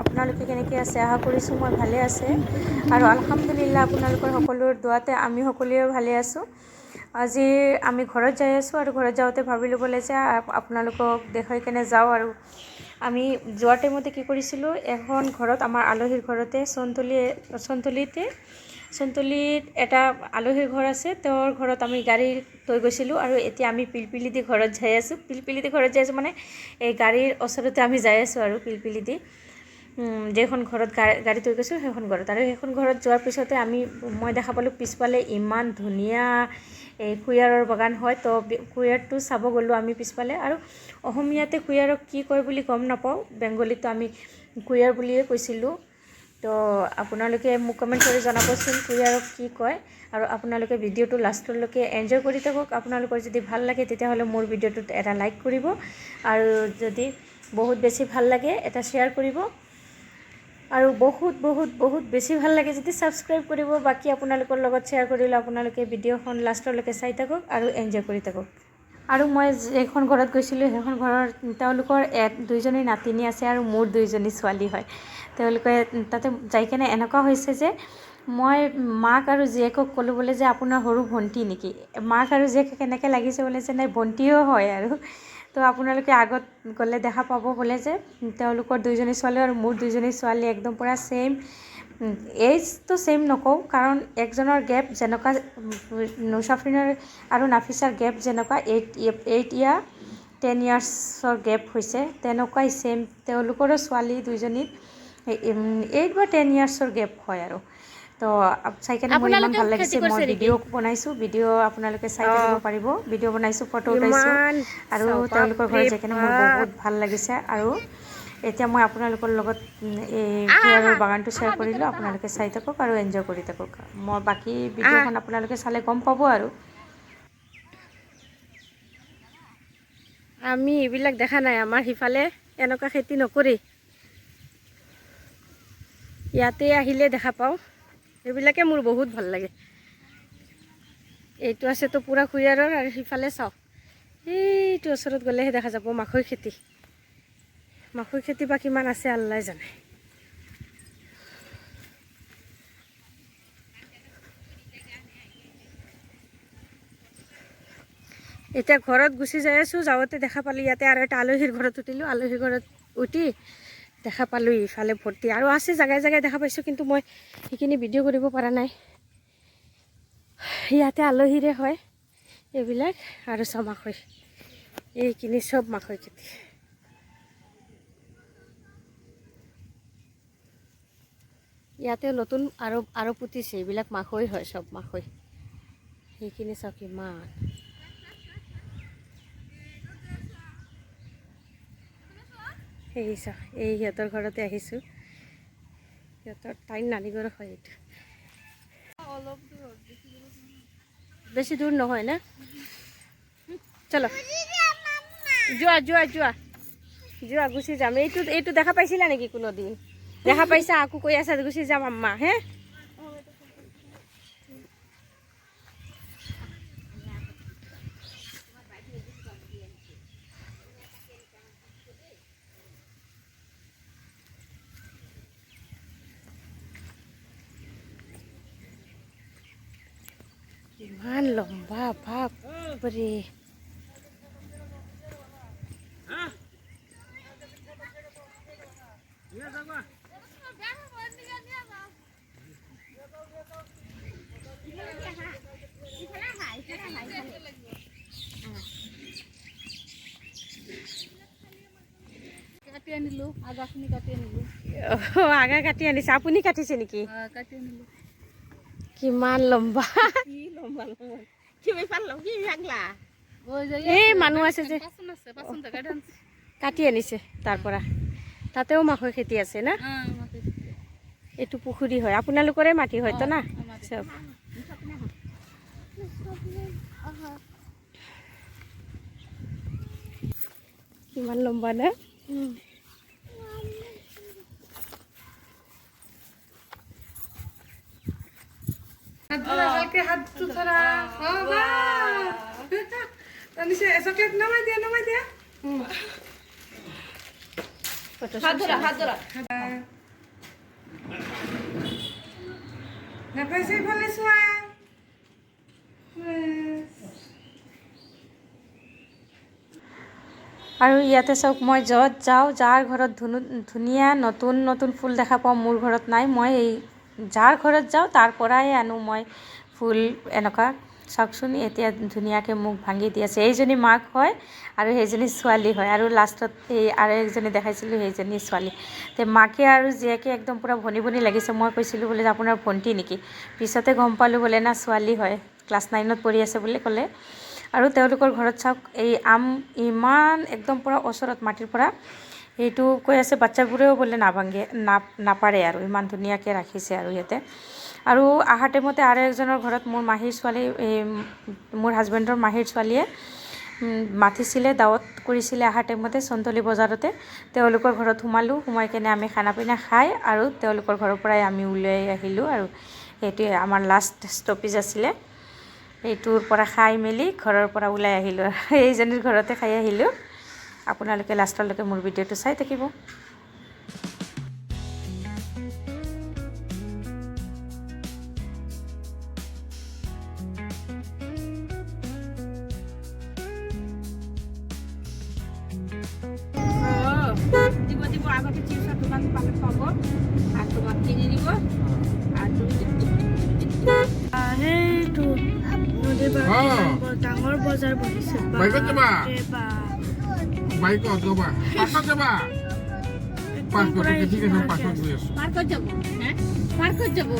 আপোনালোকে কেনেকৈ আছে আশা কৰিছোঁ মই ভালে আছে আৰু আলহামদুলিল্লাহ আপোনালোকৰ সকলোৰ দোৱাতে আমি সকলোৱে ভালে আছোঁ। আজি আমি ঘৰত যাই আছোঁ আৰু ঘৰত যাওঁতে ভাবিলোঁ বোলে যে আপোনালোকক দেখাই কেনে যাওঁ। আৰু আমি যোৱাৰ টাইমতে কি কৰিছিলোঁ, এখন ঘৰত আমাৰ আলহীৰ ঘৰতে চন্তলিত এটা আলহীৰ ঘৰ আছে, তেওঁৰ ঘৰত আমি গাড়ী লৈ গৈছিলোঁ। আৰু এতিয়া আমি পিলপিলিদি ঘৰত যাই আছোঁ। পিলপিলিদি ঘৰত যাই আছোঁ মানে এই গাড়ীৰ ওচৰতে আমি যাই আছোঁ আৰু পিলপিলিদি যেইখন ঘৰত গাড়ী থৈ গৈছোঁ সেইখন ঘৰত। আৰু সেইখন ঘৰত যোৱাৰ পিছতে মই দেখা পালোঁ পিছফালে ইমান ধুনীয়া এই কুঁহিয়াৰৰ বাগান হয়। তো কুঁহিয়াৰটো চাব গ'লোঁ আমি পিছফালে। আৰু অসমীয়াতে কুঁহিয়াৰক কি কয় বুলি গম নাপাওঁ, বেংগলীতো আমি কুঁহিয়াৰ বুলিয়ে কৈছিলোঁ। তো আপোনালোকে মোক কমেণ্ট কৰি জনাবচোন কুঁহিয়াৰক কি কয়। আৰু আপোনালোকে ভিডিঅ'টো লাষ্টলৈকে এনজয় কৰি থাকক। আপোনালোকৰ যদি ভাল লাগে তেতিয়াহ'লে মোৰ ভিডিঅ'টোত এটা লাইক কৰিব, আৰু যদি বহুত বেছি ভাল লাগে এটা শ্বেয়াৰ কৰিব, আৰু বহুত বেছি ভাল লাগে যদি ছাবস্ক্ৰাইব কৰিব। বাকী আপোনালোকৰ লগত শ্বেয়াৰ কৰিলে আপোনালোকে ভিডিঅ'খন লাষ্টলৈকে চাই থাকক আৰু এনজয় কৰি থাকক। আৰু মই যিখন ঘৰত গৈছিলোঁ সেইখন ঘৰৰ তেওঁলোকৰ দুইজনী নাতিনী আছে আৰু মোৰ দুইজনী ছোৱালী হয়। তেওঁলোকে তাতে যাই কেনে এনেকুৱা হৈছে যে মই মাক আৰু জীয়েকক ক'লোঁ বোলে যে আপোনাৰ সৰু ভণ্টি নেকি। মাক আৰু জীয়েক কেনেকৈ লাগিছে বোলে যে নাই ভণ্টিও হয় আৰু। তো আপোনালোকে আগত গ'লে দেখা পাব বোলে যে তেওঁলোকৰ দুইজনী ছোৱালী আৰু মোৰ দুইজনী ছোৱালী একদম পূৰা ছেইম। এইজটো ছেইম নকওঁ, কাৰণ একজনৰ গেপ যেনেকুৱা নুছাফিনৰ আৰু নাফিছাৰ গেপ যেনেকুৱা 8 ইয়াৰ 10 ইয়াৰ্ছৰ গেপ হৈছে, তেনেকুৱাই ছেইম তেওঁলোকৰো ছোৱালী দুইজনীত 8 বা 10 ইয়াৰ্ছৰ গেপ হয় আৰু। তো চাই কেনে মোৰ ইমান ভাল লাগিছে। মই ভিডিঅ' বনাইছোঁ, ভিডিঅ' আপোনালোকে চাই থাকিব পাৰিব। ভিডিঅ' বনাইছোঁ, ফটো উঠাইছোঁ, আৰু তেওঁলোকৰ ঘৰত যাই কেনে মোৰ বহুত ভাল লাগিছে। আৰু এতিয়া মই আপোনালোকৰ লগত এই কুঁহিয়াৰৰ বাগানটো শ্বেয়াৰ কৰিলোঁ। আপোনালোকে চাই থাকক আৰু এনজয় কৰি থাকক। মই বাকী ভিডিঅ'খন আপোনালোকে চালে গম পাব। আৰু আমি এইবিলাক দেখা নাই, আমাৰ সিফালে এনেকুৱা খেতি নকৰে, ইয়াতে আহিলে দেখা পাওঁ। এইবিলাকে মোৰ বহুত ভাল লাগে। এইটো আছেতো পূৰা কুঁহিয়াৰৰ, আৰু সিফালে চাওঁ এইটো ওচৰত গ'লেহে দেখা যাব মাকৈ খেতি। মাকৈ খেতি বা কিমান আছে আল্লাই জানে। এতিয়া ঘৰত গুচি যাই আছোঁ। যাওঁতে দেখা পালোঁ ইয়াতে আৰু এটা আলহীৰ ঘৰত উঠিলোঁ। আলহীৰ ঘৰত উঠি দেখা পালোঁ ইফালে ভৰ্তি আৰু আছে, জেগাই জেগাই দেখা পাইছোঁ, কিন্তু মই সেইখিনি ভিডিঅ' কৰিব পৰা নাই। ইয়াতে আলহীৰে হয় এইবিলাক। আৰু চব মাকৈ, এইখিনি চব মাকৈ খেতি। ইয়াতে নতুন আৰু পুতিছে, এইবিলাক মাকৈ হয়, চব মাকৈ। সেইখিনি চাওক কিমান। এই চাওক, এই সিহঁতৰ ঘৰতে আহিছোঁ। সিহঁতৰ তাইৰ নানি ঘৰ হয় এইটো। বেছি দূৰ নহয় না। চলো যোৱা গুচি যাম। এইটো দেখা পাইছিলা নেকি কোনোদিন? দেখা পাইছা আকৌ কৈ আছা গুচি যাম আম্মা। হে ইমান লম্বা বাপৰে। আগা কাটি আনিছে, আপুনি কাটিছে নেকি? কিমান লম্বা। এই মানুহ আছে যে কাটি আনিছে তাৰ পৰা। তাতেও মাকৈ খেতি আছে না এইটো পুখুৰী হয় আপোনালোকৰে মাটি হয়তো না চব কিমান লম্বা না আৰু ইয়াতে চাওক মই য'ত যাওঁ যাৰ ঘৰত ধুনীয়া নতুন নতুন ফুল দেখা পাওঁ মোৰ ঘৰত নাই মই এই যাৰ ঘৰত যাওঁ তাৰ পৰাই আনো মই ফুল এনেকুৱা চাওকচোন এতিয়া ধুনীয়াকৈ মোক ভাঙি দি আছে এইজনী মাক হয় আৰু সেইজনী ছোৱালী হয় আৰু লাষ্টত এই আৰু একজনী দেখাইছিলোঁ সেইজনী ছোৱালী তে মাকে আৰু জীয়েকে একদম পূৰা ভনী ভনী লাগিছে মই কৈছিলোঁ বোলে আপোনাৰ ভণ্টি নেকি পিছতে গম পালোঁ বোলে না ছোৱালী হয় ক্লাছ 9ত পঢ়ি আছে বুলি ক'লে আৰু তেওঁলোকৰ ঘৰত চাওক এই আম ইমান একদম পূৰা ওচৰত মাটিৰ পৰা এইটো কৈ আছে বাচ্চাবোৰেও বোলে নাভাঙে নাপাৰে আৰু ইমান ধুনীয়াকৈ ৰাখিছে আৰু ইয়াতে আৰু অহা টাইমতে আৰু একজনৰ ঘৰত মোৰ মাহীৰ ছোৱালী মোৰ হাজবেণ্ডৰ মাহীৰ ছোৱালীয়ে মাতিছিলে দাৱত কৰিছিলে অহা টাইমতে চন্তলি বজাৰতে তেওঁলোকৰ ঘৰত সোমাই কেনে আমি খানা পিনা খাই আৰু তেওঁলোকৰ ঘৰৰ পৰাই আমি ওলাই আহিলোঁ আৰু সেইটোৱে আমাৰ লাষ্ট ষ্টপেজ আছিলে এইটোৰ পৰা খাই মেলি ঘৰৰ পৰা ওলাই আহিলোঁ এইজনীৰ ঘৰতে খাই আহিলোঁ আপোনালোকে লাষ্টলৈকে মোৰ ভিডিঅ'টো চাই থাকিব দিব আগতে চিপছৰ দোকান পালে পাব আৰু তোমাক কিনি দিব আৰু সেইটো নদী ডাঙৰ বজাৰ বহিছে বাইকত যাবা বাইকত যাবা পাছত যাবা পাছত ঠিক আছে পাছত গৈ আছো পাৰ্কত যাব